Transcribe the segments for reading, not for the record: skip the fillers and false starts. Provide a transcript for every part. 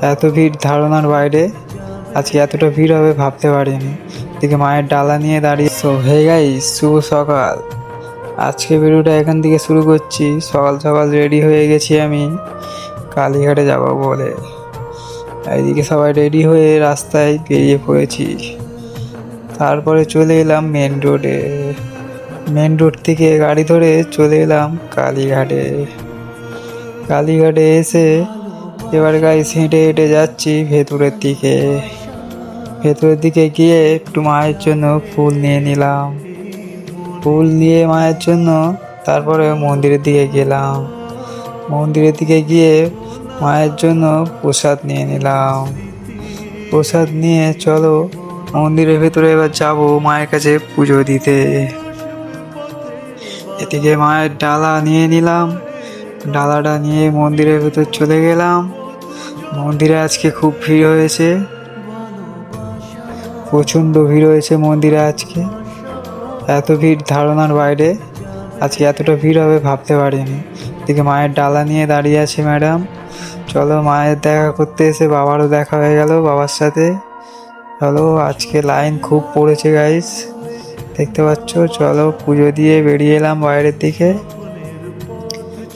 এত ভিড় ধারণার বাইরে। আজকে এতটা ভিড় হবে ভাবতে পারিনি। এদিকে মায়ের ডালা নিয়ে দাঁড়িয়ে। সো হে গাইস, শুভ সকাল। আজকে ভিডিওটা এখান থেকে শুরু করছি। সকাল সকাল রেডি হয়ে গেছি আমি কালীঘাটে যাব বলে। এইদিকে সবাই রেডি হয়ে রাস্তায় বেরিয়ে পড়েছি। তারপরে চলে এলাম মেন রোডে। মেন রোড থেকে গাড়ি ধরে চলে এলাম কালীঘাটে। কালীঘাটে এসে এবার গাইস হেঁটে হেঁটে যাচ্ছি ভেতরের দিকে। ভেতরের দিকে গিয়ে একটু মায়ের জন্য ফুল নিয়ে নিলাম। ফুল নিয়ে মায়ের জন্য তারপরে মন্দিরের দিকে গেলাম। মন্দিরের দিকে গিয়ে মায়ের জন্য প্রসাদ নিয়ে নিলাম। প্রসাদ নিয়ে চলো মন্দিরের ভেতরে এবার যাব মায়ের কাছে পুজো দিতে। এদিকে মায়ের ডালা নিয়ে নিলাম। ডালাটা নিয়ে মন্দিরের ভেতর চলে গেলাম। মন্দিরে আজকে খুব ভিড় হয়েছে, প্রচণ্ড ভিড় হয়েছে মন্দিরে আজকে। এত ভিড় ধারণার বাইরে। আজকে এতটা ভিড় হবে ভাবতে পারিনি। এদিকে মায়ের ডালা নিয়ে দাঁড়িয়ে আছে ম্যাডাম। চলো মায়ের দেখা করতে এসে বাবারও দেখা হয়ে গেল বাবার সাথে। চলো আজকে লাইন খুব পড়েছে গাইস, দেখতে পাচ্ছ। চলো পুজো দিয়ে বেরিয়ে এলাম বাইরের দিকে।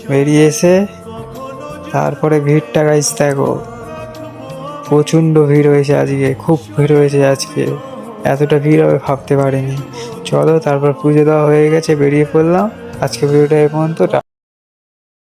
বেরিয়ে এসে তারপরে ভিড়টা গাইস দেখো, প্রচণ্ড ভিড় হয়েছে আজকে, খুব ভিড় হয়েছে আজকে। এতটা ভিড় হবে ভাবতে পারিনি। চলো তারপর পুজো দেওয়া হয়ে গেছে, বেরিয়ে পড়লাম। আজকে ভিডিওটা এই পর্যন্ত।